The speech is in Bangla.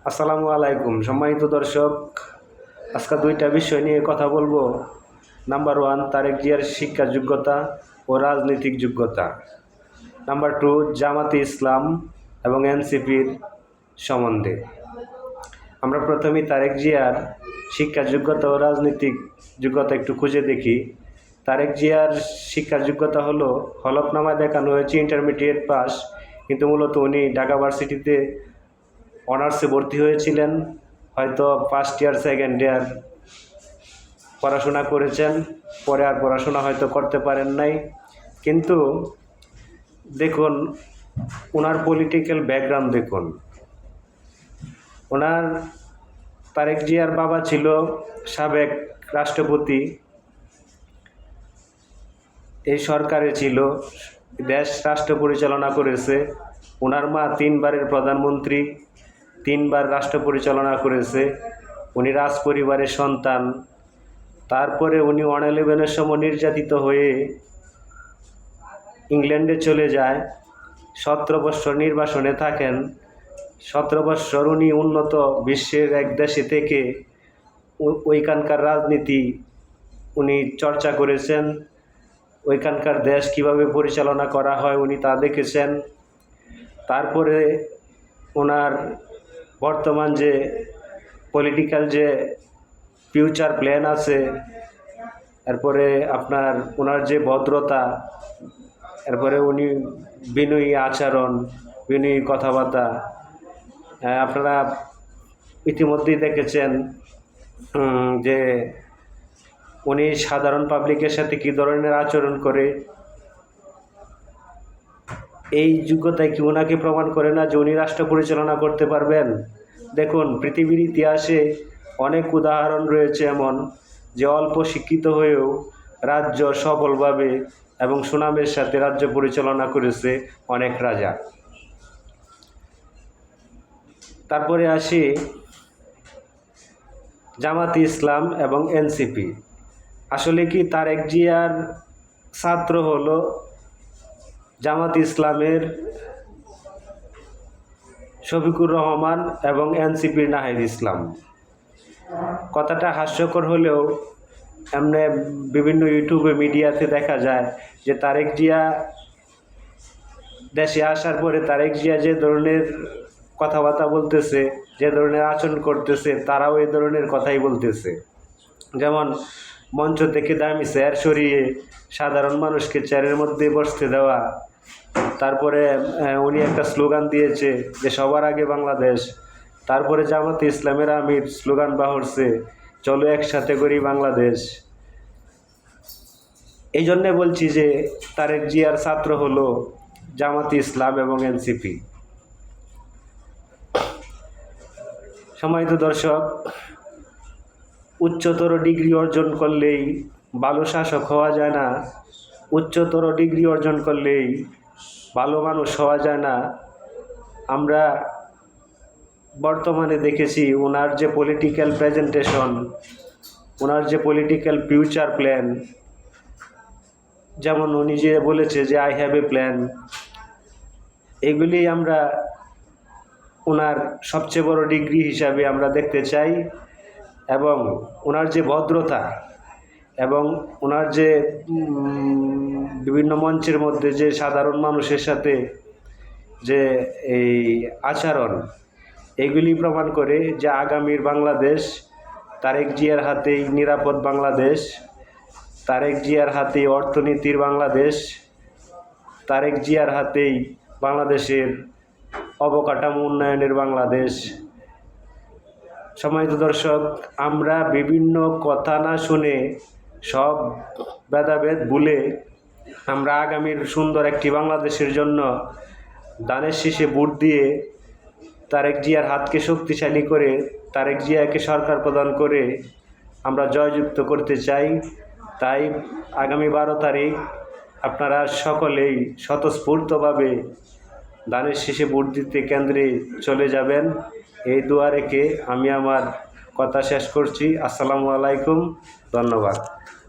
আসসালামু আলাইকুম সম্মানিত দর্শক, আজকে দুইটা বিষয় নিয়ে কথা বলবো। নাম্বার 1, তারেক জিয়ার শিক্ষা যোগ্যতা ও রাজনৈতিক যোগ্যতা। নাম্বার 2, জামাতে ইসলাম এবং এনসিপির সম্বন্ধে। আমরা প্রথমেই তারেক জিয়ার শিক্ষা যোগ্যতা ও রাজনৈতিক যোগ্যতা একটু খুঁজে দেখি। তারেক জিয়ার শিক্ষার যোগ্যতা হলো, হলফনামায় দেখানো হয়েছে ইন্টারমিডিয়েট পাস, কিন্তু মূলত উনি ঢাকা ভার্সিটিতে অনার্সে ভর্তি হয়েছিলেন। হয়তো ফার্স্ট ইয়ার সেকেন্ড ইয়ার পড়াশোনা করেছেন, পরে আর পড়াশোনা হয়তো করতে পারেন নাই। কিন্তু দেখুন ওনার পলিটিক্যাল ব্যাকগ্রাউন্ড দেখুন। ওনার তারেক জিয়ার বাবা ছিল সাবেক রাষ্ট্রপতি, এই সরকারে ছিল, দেশ রাষ্ট্র পরিচালনা করেছে। ওনার মা 3 বারের প্রধানমন্ত্রী, 3 বার রাষ্ট্র পরিচালনা করেছে। উনি রাজ পরিবারের সন্তান। তারপরে উনি 111-এর সময় নির্যাতিত হয়ে ইংল্যান্ডে চলে যায়। 17 বছর নির্বাসনে থাকেন। 17 বছর উনি উন্নত বিশ্বের এক দেশে থেকে ওইখানকার রাজনীতি উনি চর্চা করেছেন। ওইখানকার দেশ কিভাবে পরিচালনা করা হয় উনি তা দেখেছেন। তারপরে ওনার বর্তমান যে পলিটিক্যাল যে ফিউচার প্ল্যান আছে, এরপরে আপনার ওনার যে ভদ্রতা, এরপরে উনি বিনয়ী আচরণ, বিনয়ী কথাবার্তা, আপনারা ইতিমধ্যেই দেখেছেন যে উনি সাধারণ পাবলিকের সাথে কী ধরনের আচরণ করে। এই যোগ্যতায় কি ওনাকে প্রমাণ করে না যে উনি রাষ্ট্র পরিচালনা করতে পারবেন? দেখুন পৃথিবীর ইতিহাসে অনেক উদাহরণ রয়েছে এমন যে অল্প শিক্ষিত হয়েও রাজ্য সফলভাবে এবং সুনামের সাথে রাজ্য পরিচালনা করেছে অনেক রাজা। তারপরে আসি জামাতে ইসলাম এবং এনসিপি। আসলে কি তারেক জিয়ার ছাত্র হলো জামাতে ইসলামের শফিকুর রহমান এবং এনসিপির নাহিদ ইসলাম? কথাটা হাস্যকর হলেও এমনি বিভিন্ন ইউটিউবে মিডিয়াতে দেখা যায় যে তারেক জিয়া দেশে আসার পরে তারেক জিয়া যে ধরনের কথাবার্তা বলতেছে, যে ধরনের আচরণ করতেছে, তারাও এই ধরনের কথাই বলতেছে। যেমন মঞ্চ থেকে দামি চেয়ার সরিয়ে সাধারণ মানুষকে চেয়ারের মধ্যে বসতে দেওয়া। তারপরে উনি একটা স্লোগান দিয়েছে যে সবার আগে বাংলাদেশ। তারপরে জামাতে ইসলামের আমির স্লোগান বাহরছে, চলো একসাথে করি বাংলাদেশ। এই জন্যে বলছি যে তারেক জিয়ার ছাত্র হলো জামাতে ইসলাম এবং এনসিপি। সম্মানিত দর্শক, উচ্চতর ডিগ্রি অর্জন করলেই ভালো শাসক হওয়া যায় না, উচ্চতর ডিগ্রি অর্জন করলেই ভালো মানুষ হওয়া যায় না। আমরা বর্তমানে দেখেছি ওনার যে পলিটিক্যাল প্রেজেন্টেশন, ওনার যে পলিটিক্যাল ফিউচার প্ল্যান, যেমন উনি যে বলেছে যে আই হ্যাভ এ প্ল্যান, এগুলি আমরা ওনার সবচেয়ে বড় ডিগ্রি হিসাবে আমরা দেখতে চাই। এবং ওনার যে ভদ্রতা এবং ওনার যে বিভিন্ন মঞ্চের মধ্যে যে সাধারণ মানুষের সাথে যে এই আচরণ, এগুলি প্রমাণ করে যে আগামীর বাংলাদেশ তারেক জিয়ার হাতেই নিরাপদ বাংলাদেশ, তারেক জিয়ার হাতেই অর্থনীতির বাংলাদেশ, তারেক জিয়ার হাতেই বাংলাদেশের অবকাঠামো উন্নয়নের বাংলাদেশ। সম্মানিত দর্শক, আমরা বিভিন্ন কথা না শুনে সব ভেদাভেদ ভুলে আমরা আগামীর সুন্দর একটি বাংলাদেশের জন্য ধানের শীষে ভোট দিয়ে তারেক জিয়ার হাতকে শক্তিশালী করে তারেক জিয়াকে সরকার প্রদান করে আমরা জয়যুক্ত করতে চাই। তাই আগামী 12 তারিখ আপনারা সকলেই স্বতঃস্ফূর্তভাবে ধানের শীষে ভোট দিতে কেন্দ্রে চলে যাবেন। এই দোয়া রেখে আমি আমার কথা শেষ করছি। আসসালামু আলাইকুম, ধন্যবাদ।